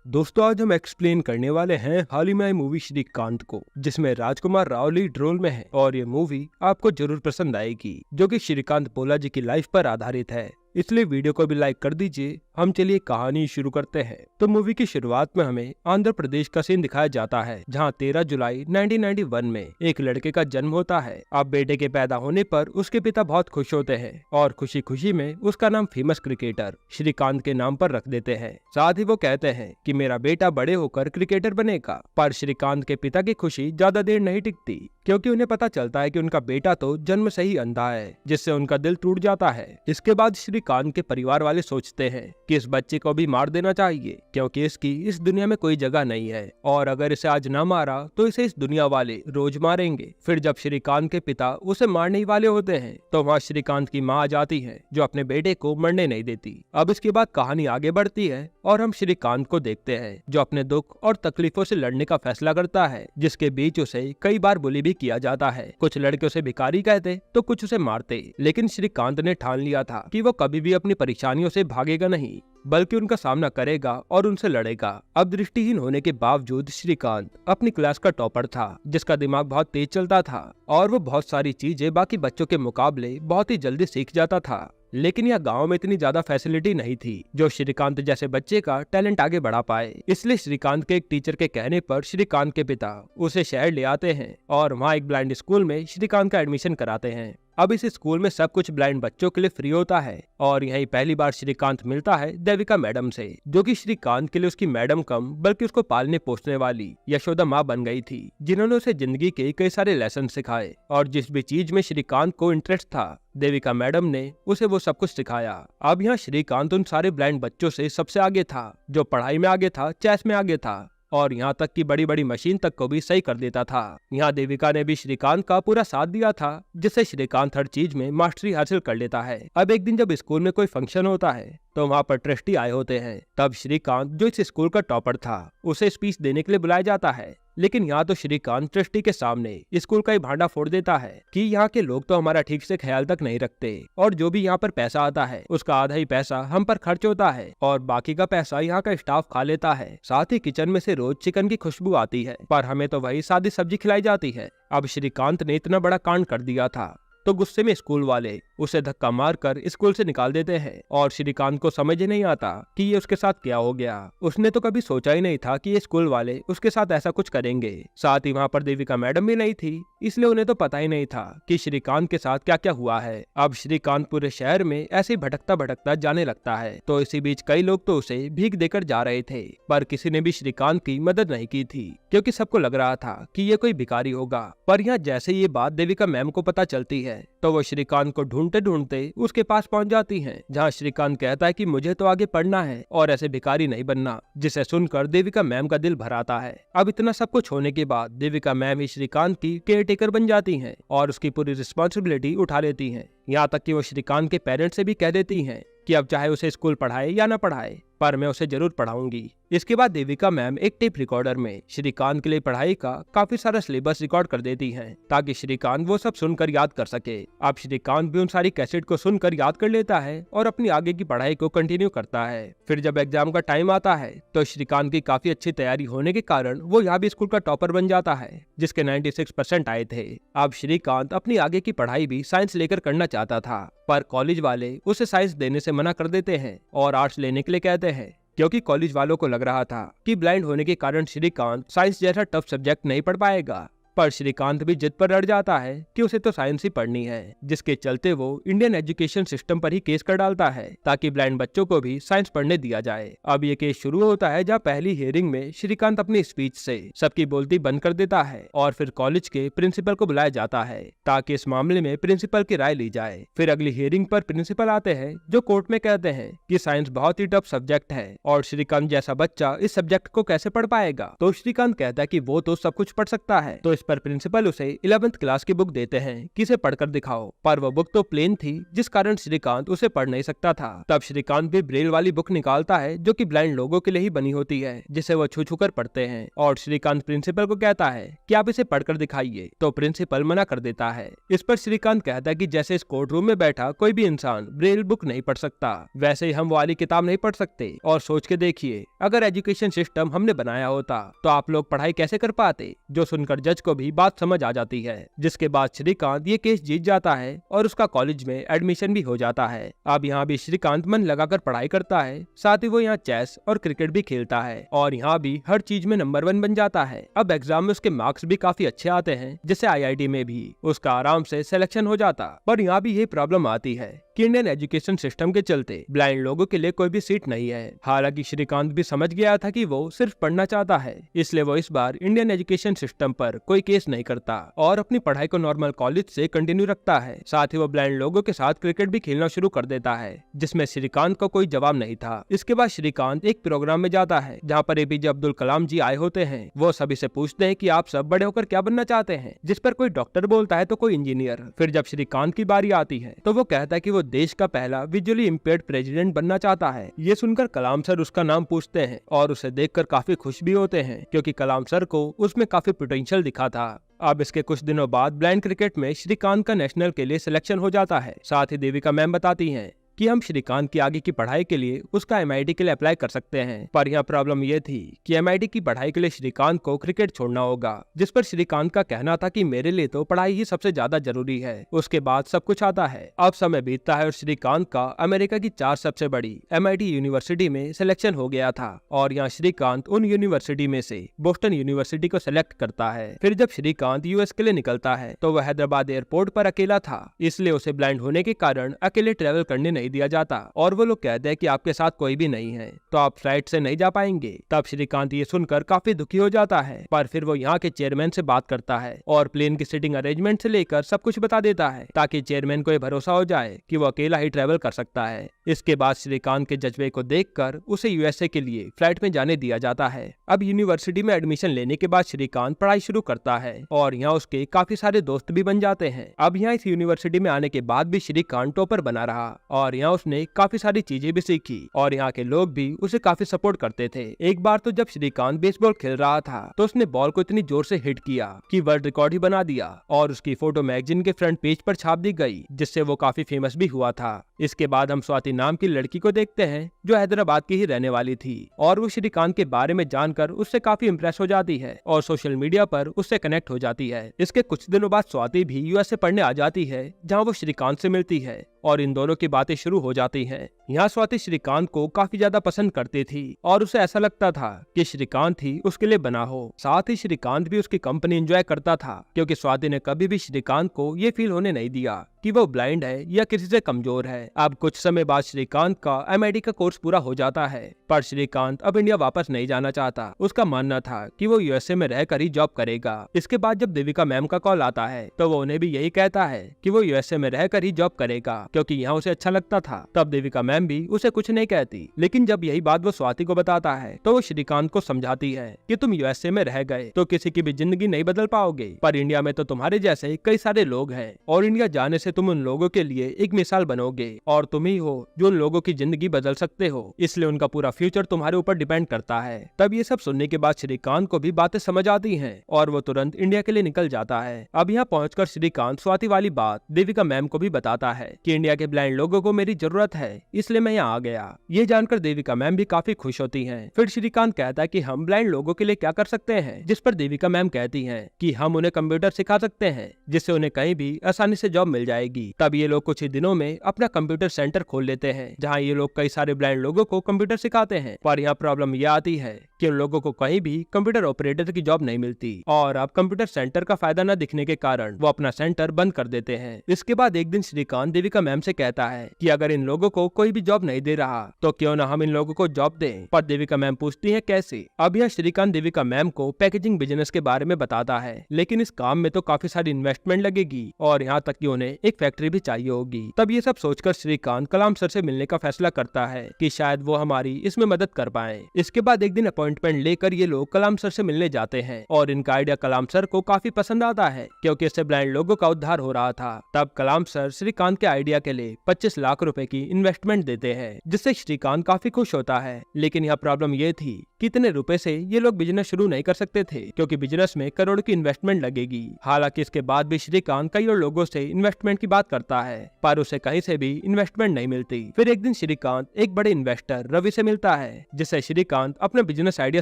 दोस्तों आज हम एक्सप्लेन करने वाले हैं हाल ही में आई मूवी श्रीकांत को, जिसमें राजकुमार राव लीड रोल में है और ये मूवी आपको जरूर पसंद आएगी, जो कि श्रीकांत पोला जी की लाइफ पर आधारित है। इसलिए वीडियो को भी लाइक कर दीजिए। हम चलिए कहानी शुरू करते हैं। तो मूवी की शुरुआत में हमें आंध्र प्रदेश का सीन दिखाया जाता है, जहां 13 जुलाई 1991 में एक लड़के का जन्म होता है। अब बेटे के पैदा होने पर उसके पिता बहुत खुश होते हैं और खुशी खुशी में उसका नाम फेमस क्रिकेटर श्रीकांत के नाम पर रख देते हैं। साथ ही वो कहते हैं कि मेरा बेटा बड़े होकर क्रिकेटर बनेगा। पर श्रीकांत के पिता की खुशी ज्यादा देर नहीं टिकती, क्योंकि उन्हें पता चलता है कि उनका बेटा तो जन्म से ही अंधा है, जिससे उनका दिल टूट जाता है। इसके बाद श्रीकांत के परिवार वाले सोचते हैं कि इस बच्चे को भी मार देना चाहिए, क्योंकि इसकी इस दुनिया में कोई जगह नहीं है और अगर इसे आज न मारा तो इसे इस दुनिया वाले रोज मारेंगे। फिर जब श्रीकांत के पिता उसे मारने ही वाले होते हैं तो वहाँ श्रीकांत की माँ आ जाती है, जो अपने बेटे को मरने नहीं देती। अब इसके बाद कहानी आगे बढ़ती है और हम श्रीकांत को देखते हैं, जो अपने दुख और तकलीफों से लड़ने का फैसला करता है, जिसके बीच उसे कई बार बुली भी किया जाता है। कुछ लड़के उसे भिखारी कहते तो कुछ उसे मारते, लेकिन श्रीकांत ने ठान लिया था कि वो कभी भी अपनी परेशानियों से भागेगा नहीं, बल्कि उनका सामना करेगा और उनसे लड़ेगा। अब दृष्टिहीन होने के बावजूद श्रीकांत अपनी क्लास का टॉपर था, जिसका दिमाग बहुत तेज चलता था और वो बहुत सारी चीजें बाकी बच्चों के मुकाबले बहुत ही जल्दी सीख जाता था। लेकिन यह गांव में इतनी ज्यादा फैसिलिटी नहीं थी जो श्रीकांत जैसे बच्चे का टैलेंट आगे बढ़ा पाए। इसलिए श्रीकांत के एक टीचर के कहने पर श्रीकांत के पिता उसे शहर ले आते हैं और वहाँ एक ब्लाइंड स्कूल में श्रीकांत का एडमिशन कराते हैं। अब इस स्कूल में सब कुछ ब्लाइंड बच्चों के लिए फ्री होता है और यही पहली बार श्रीकांत मिलता है देविका मैडम से, जो कि श्रीकांत के लिए उसकी मैडम कम बल्कि उसको पालने पोसने वाली यशोदा माँ बन गई थी, जिन्होंने उसे जिंदगी के कई सारे लेसन सिखाए और जिस भी चीज में श्रीकांत को इंटरेस्ट था देविका मैडम ने उसे वो सब कुछ सिखाया। अब यहाँ श्रीकांत उन सारे ब्लाइंड बच्चों से सबसे आगे था, जो पढ़ाई में आगे था, चेस में आगे था और यहाँ तक कि बड़ी बड़ी मशीन तक को भी सही कर देता था। यहाँ देविका ने भी श्रीकांत का पूरा साथ दिया था, जिससे श्रीकांत हर चीज में मास्टरी हासिल कर लेता है। अब एक दिन जब स्कूल में कोई फंक्शन होता है तो वहाँ पर ट्रस्टी आए होते हैं। तब श्रीकांत, जो इस स्कूल का टॉपर था, उसे स्पीच देने के लिए बुलाया जाता है। लेकिन यहाँ तो श्रीकांत ट्रस्टी के सामने स्कूल का ही भांडा फोड़ देता है कि यहाँ के लोग तो हमारा ठीक से ख्याल तक नहीं रखते और जो भी यहाँ पर पैसा आता है उसका आधा ही पैसा हम पर खर्च होता है और बाकी का पैसा यहाँ का स्टाफ खा लेता है। साथ ही किचन में से रोज चिकन की खुशबू आती है, पर हमें तो वही सादी सब्जी खिलाई जाती है। अब श्रीकांत ने इतना बड़ा कांड कर दिया था तो गुस्से में स्कूल वाले उसे धक्का मारकर स्कूल से निकाल देते हैं और श्रीकांत को समझ ही नहीं आता कि ये उसके साथ क्या हो गया। उसने तो कभी सोचा ही नहीं था कि ये स्कूल वाले उसके साथ ऐसा कुछ करेंगे। साथ ही वहाँ पर देविका मैडम भी नहीं थी, इसलिए उन्हें तो पता ही नहीं था कि श्रीकांत के साथ क्या क्या हुआ है। अब श्रीकांत पूरे शहर में ऐसे भटकता भटकता जाने लगता है, तो इसी बीच कई लोग तो उसे भीख देकर जा रहे थे, पर किसी ने भी श्रीकांत की मदद नहीं की थी, क्योंकि सबको लग रहा था कि ये कोई भिखारी होगा। पर यहाँ जैसे ये बात देविका मैम को पता चलती है तो वो श्रीकांत को ढूंढते ढूंढते उसके पास पहुंच जाती हैं, जहां श्रीकांत कहता है कि मुझे तो आगे पढ़ना है और ऐसे भिखारी नहीं बनना, जिसे सुनकर देविका मैम का दिल भर आता है। अब इतना सब कुछ होने के बाद देविका मैम ही श्रीकांत की केयरटेकर बन जाती हैं और उसकी पूरी रिस्पॉन्सिबिलिटी उठा लेती हैं। यहाँ तक कि वो श्रीकांत के पेरेंट्स से भी कह देती हैं कि अब चाहे उसे स्कूल पढ़ाए या न पढ़ाए, पर मैं उसे जरूर पढ़ाऊंगी। इसके बाद देविका मैम एक टेप रिकॉर्डर में श्रीकांत के लिए पढ़ाई का काफी सारा सिलेबस रिकॉर्ड कर देती हैं, ताकि श्रीकांत वो सब सुनकर याद कर सके। अब श्रीकांत भी उन सारी कैसेट को सुनकर याद कर लेता है और अपनी आगे की पढ़ाई को कंटिन्यू करता है। फिर जब एग्जाम का टाइम आता है तो श्रीकांत की काफी अच्छी तैयारी होने के कारण वो यहाँ भी स्कूल का टॉपर बन जाता है, जिसके 96% आए थे। अब श्रीकांत अपनी आगे की पढ़ाई भी साइंस लेकर करना चाहता था, पर कॉलेज वाले उसे साइंस देने से मना कर देते हैं और आर्ट्स लेने के लिए कहते हैं, क्योंकि कॉलेज वालों को लग रहा था कि ब्लाइंड होने के कारण श्रीकांत साइंस जैसा टफ सब्जेक्ट नहीं पढ़ पाएगा। पर श्रीकांत भी जिद पर अड़ जाता है कि उसे तो साइंस ही पढ़नी है, जिसके चलते वो इंडियन एजुकेशन सिस्टम पर ही केस कर डालता है ताकि ब्लाइंड बच्चों को भी साइंस पढ़ने दिया जाए। अब ये केस शुरू होता है जहाँ पहली हियरिंग में श्रीकांत अपनी स्पीच से सबकी बोलती बंद कर देता है और फिर कॉलेज के प्रिंसिपल को बुलाया जाता है ताकि इस मामले में प्रिंसिपल की राय ली जाए। फिर अगली हियरिंग पर प्रिंसिपल आते हैं, जो कोर्ट में कहते हैं कि साइंस बहुत ही टफ सब्जेक्ट है और श्रीकांत जैसा बच्चा इस सब्जेक्ट को कैसे पढ़ पाएगा। तो श्रीकांत कहता है कि वो तो सब कुछ पढ़ सकता है। तो इस पर प्रिंसिपल उसे 11th क्लास की बुक देते हैं कि इसे पढ़कर दिखाओ, पर वो बुक तो प्लेन थी जिस कारण श्रीकांत उसे पढ़ नहीं सकता था। तब श्रीकांत भी ब्रेल वाली बुक निकालता है जो कि ब्लाइंड लोगों के लिए ही बनी होती है, जिसे वो छू छू कर पढ़ते हैं और श्रीकांत प्रिंसिपल को कहता है कि आप इसे पढ़कर दिखाइए, तो प्रिंसिपल मना कर देता है। इस पर श्रीकांत कहता है कि जैसे इस कोर्ट रूम में बैठा कोई भी इंसान ब्रेल बुक नहीं पढ़ सकता, वैसे ही हम वो वाली किताब नहीं पढ़ सकते। और सोच के देखिए, अगर एजुकेशन सिस्टम हमने बनाया होता तो आप लोग पढ़ाई कैसे कर पाते। जो सुनकर जज को भी बात समझ आ जाती है, जिसके बाद श्रीकांत ये केस जीत जाता है और उसका कॉलेज में एडमिशन भी हो जाता है। अब यहाँ भी श्रीकांत मन लगाकर पढ़ाई करता है, साथ ही वो यहाँ चेस और क्रिकेट भी खेलता है और यहाँ भी हर चीज में नंबर 1 बन जाता है। अब एग्जाम में उसके मार्क्स भी काफी अच्छे आते हैं, जिससे IIT में भी उसका आराम से सिलेक्शन हो जाता। पर यहाँ भी ये प्रॉब्लम आती है कि इंडियन एजुकेशन सिस्टम के चलते ब्लाइंड लोगों के लिए कोई भी सीट नहीं है। हालांकि श्रीकांत भी समझ गया था कि वो सिर्फ पढ़ना चाहता है, इसलिए वो इस बार इंडियन एजुकेशन सिस्टम पर कोई केस नहीं करता और अपनी पढ़ाई को नॉर्मल कॉलेज से कंटिन्यू रखता है। साथ ही वो ब्लाइंड लोगों के साथ क्रिकेट भी खेलना शुरू कर देता है, जिसमें श्रीकांत को कोई जवाब नहीं था। इसके बाद श्रीकांत एक प्रोग्राम में जाता है जहाँ पर APJ अब्दुल कलाम जी आए होते हैं। वो सभी से पूछते हैं कि आप सब बड़े होकर क्या बनना चाहते हैं, जिस पर कोई डॉक्टर बोलता है तो कोई इंजीनियर। फिर जब श्रीकांत की बारी आती है तो वो कहता है कि वो देश का पहला विजुअली इम्पेयर्ड प्रेसिडेंट बनना चाहता है। ये सुनकर कलाम सर उसका नाम पूछते हैं और उसे देखकर काफी खुश भी होते हैं, क्योंकि कलाम सर को उसमें काफी पोटेंशियल दिखा था। अब इसके कुछ दिनों बाद ब्लाइंड क्रिकेट में श्रीकांत का नेशनल के लिए सिलेक्शन हो जाता है। साथ ही देविका मैम बताती हैं कि हम श्रीकांत की आगे की पढ़ाई के लिए उसका MIT के लिए अप्लाई कर सकते हैं। पर यहाँ प्रॉब्लम ये थी कि MIT की पढ़ाई के लिए श्रीकांत को क्रिकेट छोड़ना होगा, जिस पर श्रीकांत का कहना था कि मेरे लिए तो पढ़ाई ही सबसे ज्यादा जरूरी है, उसके बाद सब कुछ आता है। अब समय बीतता है और श्रीकांत का अमेरिका की 4 सबसे बड़ी MIT यूनिवर्सिटी में सिलेक्शन हो गया था और यहाँ श्रीकांत उन यूनिवर्सिटी में से बोस्टन यूनिवर्सिटी को सिलेक्ट करता है। फिर जब श्रीकांत US के लिए निकलता है तो वह हैदराबाद एयरपोर्ट पर अकेला था, इसलिए उसे ब्लाइंड होने के कारण अकेले ट्रेवल करने दिया जाता और वो लोग कहते हैं कि आपके साथ कोई भी नहीं है तो आप फ्लाइट से नहीं जा पाएंगे। तब श्रीकांत ये सुनकर काफी दुखी हो जाता है, पर फिर वो यहाँ के चेयरमैन से बात करता है और प्लेन की सीटिंग अरेंजमेंट से लेकर सब कुछ बता देता है, ताकि चेयरमैन को ये भरोसा हो जाए कि वो अकेला ही ट्रेवल कर सकता है। इसके बाद श्रीकांत के जज्बे को देखकर उसे USA के लिए फ्लाइट में जाने दिया जाता है। अब यूनिवर्सिटी में एडमिशन लेने के बाद श्रीकांत पढ़ाई शुरू करता है और यहाँ उसके काफी सारे दोस्त भी बन जाते हैं। अब यहाँ इस यूनिवर्सिटी में आने के बाद भी श्रीकांत टॉपर बना रहा और यहाँ उसने काफी सारी चीजें भी सीखी और यहाँ के लोग भी उसे काफी सपोर्ट करते थे। एक बार तो जब श्रीकांत बेसबॉल खेल रहा था तो उसने बॉल को इतनी जोर से हिट किया कि वर्ल्ड रिकॉर्ड ही बना दिया और उसकी फोटो मैगजीन के फ्रंट पेज पर छाप दी गई, जिससे वो काफी फेमस भी हुआ था। इसके बाद हम स्वाति नाम की लड़की को देखते हैं जो हैदराबाद की ही रहने वाली थी और वो श्रीकांत के बारे में जानकर उससे काफी इम्प्रेस हो जाती है और सोशल मीडिया पर उससे कनेक्ट हो जाती है। इसके कुछ दिनों बाद स्वाति भी USA पढ़ने आ जाती है, जहाँ वो श्रीकांत से मिलती है और इन दोनों की बातें शुरू हो जाती हैं। यहाँ स्वाति श्रीकांत को काफी ज्यादा पसंद करती थी और उसे ऐसा लगता था कि श्रीकांत ही उसके लिए बना हो। साथ ही श्रीकांत भी उसकी कंपनी एंजॉय करता था, क्योंकि स्वाति ने कभी भी श्रीकांत को ये फील होने नहीं दिया कि वो ब्लाइंड है या किसी से कमजोर है। अब कुछ समय बाद श्रीकांत का MIT का कोर्स पूरा हो जाता है, पर श्रीकांत अब इंडिया वापस नहीं जाना चाहता। उसका मानना था कि वो USA में रहकर ही जॉब करेगा। इसके बाद जब देविका मैम का कॉल आता है तो वो उन्हें भी यही कहता है कि वो USA में रहकर ही जॉब करेगा, क्योंकि यहाँ उसे अच्छा लगता था। तब देविका मैम भी उसे कुछ नहीं कहती, लेकिन जब यही बात वो स्वाति को बताता है तो वो श्रीकांत को समझाती है कि तुम USA में रह गए तो किसी की भी जिंदगी नहीं बदल पाओगे, पर इंडिया में तो तुम्हारे जैसे कई सारे लोग हैं और इंडिया जाने से तुम उन लोगों के लिए एक मिसाल बनोगे और तुम ही हो जो उन लोगों की जिंदगी बदल सकते हो, इसलिए उनका पूरा फ्यूचर तुम्हारे ऊपर डिपेंड करता है। तब ये सब सुनने के बाद श्रीकांत को भी बातें समझ आती हैं और वो तुरंत इंडिया के लिए निकल जाता है। अब यहाँ पहुंचकर श्रीकांत स्वाति वाली बात देविका मैम को भी बताता है कि इंडिया के ब्लाइंड लोगों को मेरी जरूरत है, इसलिए मैं यहाँ आ गया। ये जानकर देविका मैम भी काफी खुश होती हैं। फिर श्रीकांत कहता है कि हम ब्लाइंड लोगों के लिए क्या कर सकते हैं, जिस पर देविका मैम कहती हैं कि हम उन्हें कंप्यूटर सिखा सकते हैं, जिससे उन्हें कहीं भी आसानी से जॉब मिल जाएगी। तब ये लोग कुछ ही दिनों में अपना कंप्यूटर सेंटर खोल लेते हैं, जहाँ ये लोग कई सारे ब्लाइंड लोगों को कंप्यूटर सिखाते हैं। पर यहाँ प्रॉब्लम यह आती है कि उन लोगों को कहीं भी कंप्यूटर ऑपरेटर की जॉब नहीं मिलती और अब कंप्यूटर सेंटर का फायदा न दिखने के कारण वो अपना सेंटर बंद कर देते हैं। इसके बाद एक दिन श्रीकांत देविका मैम से कहता है कि अगर इन लोगों को कोई भी जॉब नहीं दे रहा तो क्यों ना हम इन लोगों को जॉब दें। पर देविका मैम पूछती है कैसे। अब यह श्रीकांत देविका मैम को पैकेजिंग बिजनेस के बारे में बताता है, लेकिन इस काम में तो काफी सारी इन्वेस्टमेंट लगेगी और यहाँ तक कि उन्हें एक फैक्ट्री भी चाहिए होगी। तब ये सब सोचकर श्रीकांत कलाम सर से मिलने का फैसला करता है कि शायद वो हमारी इसमें मदद कर पाए। इसके बाद एक दिन अपॉइंटमेंट लेकर ये लोग कलाम सर से मिलने जाते हैं और इनका आइडिया कलाम सर को काफी पसंद आता है क्योंकि इससे ब्लाइंड लोगों का उद्धार हो रहा था। तब कलाम सर श्रीकांत के आइडिया के लिए 25 लाख रुपए की इन्वेस्टमेंट देते हैं, जिससे श्रीकांत काफी खुश होता है। लेकिन यह प्रॉब्लम ये थी कि इतने रुपए से ये लोग बिजनेस शुरू नहीं कर सकते थे क्योंकि बिजनेस में करोड़ की इन्वेस्टमेंट लगेगी। हालांकि इसके बाद भी श्रीकांत कई और लोगों से इन्वेस्टमेंट की बात करता है पर उसे कहीं से भी इन्वेस्टमेंट नहीं मिलती। फिर एक दिन श्रीकांत एक बड़े इन्वेस्टर रवि से मिलता है, जिससे श्रीकांत अपना बिजनेस आइडिया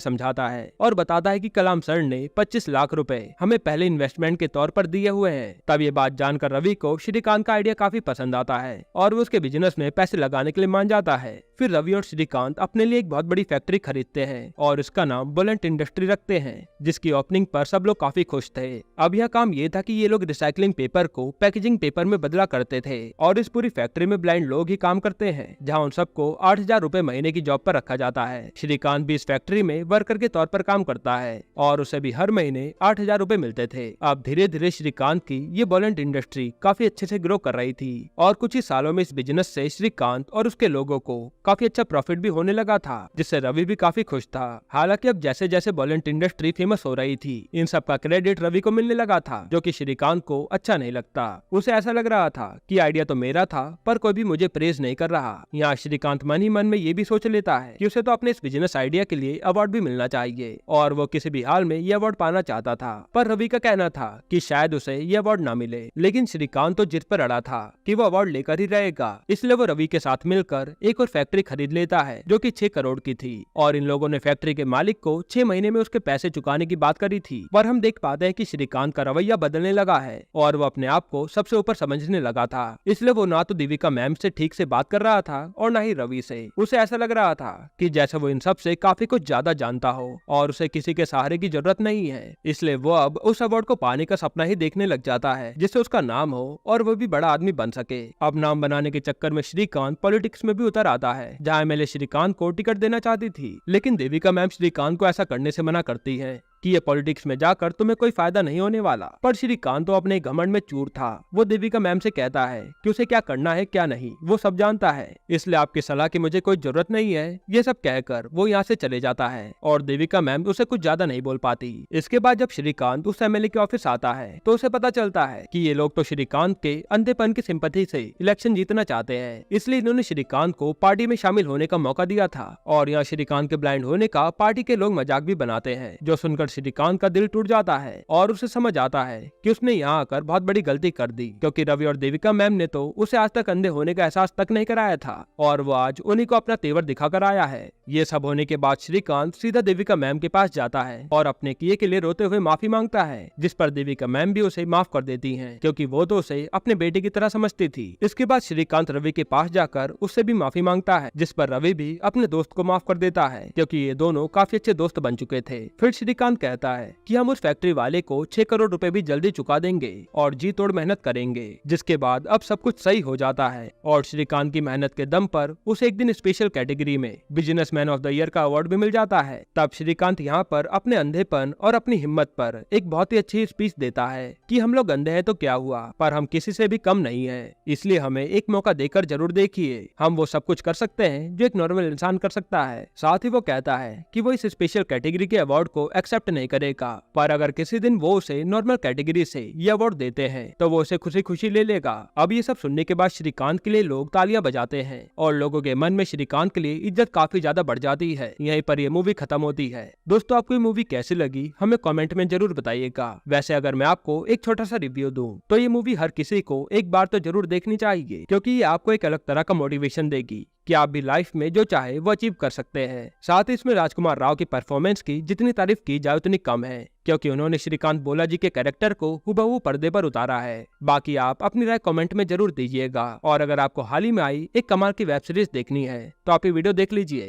समझाता है और बताता है कि कलाम सर ने 25 लाख रुपए हमें पहले इन्वेस्टमेंट के तौर पर दिए हुए हैं। तब ये बात जानकर रवि को श्रीकांत का आइडिया काफी पसंद आता है और वो उसके बिजनेस में पैसे लगाने के लिए मान जाता है। फिर रवि और श्रीकांत अपने लिए एक बहुत बड़ी फैक्ट्री खरीदते हैं और इसका नाम बुलेंट इंडस्ट्री रखते हैं, जिसकी ओपनिंग पर सब लोग काफी खुश थे। अब यह काम ये था कि ये लोग रिसाइकलिंग पेपर को पैकेजिंग पेपर में बदला करते थे और इस पूरी फैक्ट्री में ब्लाइंड लोग ही काम करते हैं, जहाँ उन सबको 8,000 रुपए महीने की जॉब पर रखा जाता है। श्रीकांत भी इस फैक्ट्री में वर्कर के तौर पर काम करता है और उसे भी हर महीने 8,000 रुपए मिलते थे। अब धीरे धीरे श्रीकांत की ये बुलेंट इंडस्ट्री काफी अच्छे से ग्रो कर रही थी और कुछ ही सालों में इस बिजनेस से श्रीकांत और उसके लोगों को काफी अच्छा प्रॉफिट भी होने लगा था, जिससे रवि भी काफी खुश था। हालांकि अब जैसे जैसे बुलेंट इंडस्ट्री फेमस हो रही थी, इन सब का क्रेडिट रवि को मिलने लगा था, जो कि श्रीकांत को अच्छा नहीं लगता। उसे ऐसा लग रहा था कि आइडिया तो मेरा था पर कोई भी मुझे प्रेज नहीं कर रहा। यहाँ श्रीकांत मन ही मन में ये भी सोच लेता है कि उसे तो अपने इस बिजनेस आइडिया के लिए अवार्ड भी मिलना चाहिए और वो किसी भी हाल में ये अवार्ड पाना चाहता था। पर रवि का कहना था कि शायद उसे ये अवार्ड ना मिले, लेकिन श्रीकांत तो जिद पर अड़ा था कि वो अवार्ड लेकर ही रहेगा। इसलिए वो रवि के साथ मिलकर एक और फैक्ट्री खरीद लेता है जो कि 6 करोड़ की थी और इन लोगों ने फैक्ट्री के मालिक को 6 महीने में उसके पैसे चुकाने की बात करी थी। पर हम देख पाते हैं कि श्रीकांत का रवैया बदलने लगा है और वो अपने आप को सबसे ऊपर समझने लगा था। इसलिए वो ना तो देविका मैम से ठीक से बात कर रहा था और ना ही रवि से। उसे ऐसा लग रहा था कि जैसे वो इन सब से काफी कुछ ज्यादा जानता हो और उसे किसी के सहारे की जरूरत नहीं है। इसलिए वो अब उस अवार्ड को पाने का सपना ही देखने लग जाता है जिससे उसका नाम हो और वो भी बड़ा आदमी बन सके। अब नाम बनाने के चक्कर में श्रीकांत पॉलिटिक्स में भी उतर आता है, जहाँ एमएलए श्रीकांत को टिकट देना चाहती थी, लेकिन देविका मैम श्रीकांत को ऐसा करने से मना करती है कि ये पॉलिटिक्स में जाकर तुम्हें कोई फायदा नहीं होने वाला। पर श्रीकांत तो अपने घमंड में चूर था। वो देविका मैम से कहता है कि उसे क्या करना है क्या नहीं वो सब जानता है, इसलिए आपकी सलाह की मुझे कोई जरूरत नहीं है। ये सब कहकर वो यहाँ से चले जाता है और देविका मैम उसे कुछ ज्यादा नहीं बोल पाती। इसके बाद जब श्रीकांत उस एमएलए के ऑफिस आता है तो उसे पता चलता है कि ये लोग तो श्रीकांत के अंधेपन की सिंपैथी से इलेक्शन जीतना चाहते हैं, इसलिए इन्होंने श्रीकांत को पार्टी में शामिल होने का मौका दिया था और यहाँ श्रीकांत के ब्लाइंड होने का पार्टी के लोग मजाक भी बनाते हैं, जो सुनकर श्रीकांत का दिल टूट जाता है और उसे समझ आता है कि उसने यहाँ आकर बहुत बड़ी गलती कर दी, क्योंकि रवि और देविका मैम ने तो उसे आज तक अंधे होने का एहसास तक नहीं कराया था और वो आज उन्हीं को अपना तेवर दिखाकर आया है। ये सब होने के बाद श्रीकांत सीधा देविका मैम के पास जाता है और अपने किए के लिए रोते हुए माफी मांगता है, जिस पर देविका मैम भी उसे माफ कर देती हैं, क्योंकि वो तो उसे अपने बेटे की तरह समझती थी। इसके बाद श्रीकांत रवि के पास जाकर उससे भी माफी मांगता है, जिस पर रवि भी अपने दोस्त को माफ कर देता है, क्योंकि ये दोनों काफी अच्छे दोस्त बन चुके थे। फिर श्रीकांत कहता है कि हम उस फैक्ट्री वाले को 6 करोड़ रुपए भी जल्दी चुका देंगे और जी तोड़ मेहनत करेंगे, जिसके बाद अब सब कुछ सही हो जाता है और श्रीकांत की मेहनत के दम पर उसे एक दिन स्पेशल कैटेगरी में बिजनेसमैन ऑफ द ईयर का अवार्ड भी मिल जाता है। तब श्रीकांत यहाँ पर अपने अंधेपन और अपनी हिम्मत पर एक बहुत ही अच्छी स्पीच देता है कि हम लोग अंधे हैं तो क्या हुआ, पर हम किसी से भी कम नहीं है, इसलिए हमें एक मौका देकर जरूर देखिए, हम वो सब कुछ कर सकते हैं जो एक नॉर्मल इंसान कर सकता है। साथ ही वो कहता है कि वो इस स्पेशल कैटेगरी के अवार्ड को एक्सेप्ट नहीं करेगा, पर अगर किसी दिन वो उसे नॉर्मल कैटेगरी से ये अवार्ड देते हैं तो वो उसे खुशी खुशी ले लेगा। अब ये सब सुनने के बाद श्रीकांत के लिए लोग तालियां बजाते हैं और लोगों के मन में श्रीकांत के लिए इज्जत काफी ज्यादा बढ़ जाती है। यहीं पर ये मूवी खत्म होती है। दोस्तों, आपको ये मूवी कैसी लगी हमें कमेंट में जरूर बताइएगा। वैसे अगर मैं आपको एक छोटा सा रिव्यू दूं तो ये मूवी हर किसी को एक बार तो जरूर देखनी चाहिए, क्योंकि ये आपको एक अलग तरह का मोटिवेशन देगी कि आप भी लाइफ में जो चाहे वो अचीव कर सकते हैं। साथ ही इसमें राजकुमार राव की परफॉर्मेंस की जितनी तारीफ की जाए उतनी कम है, क्योंकि उन्होंने श्रीकांत बोला जी के कैरेक्टर को हुबहू पर्दे पर उतारा है। बाकी आप अपनी राय कमेंट में जरूर दीजिएगा और अगर आपको हाल ही में आई एक कमाल की वेब सीरीज देखनी है तो आप ये वीडियो देख लीजिए।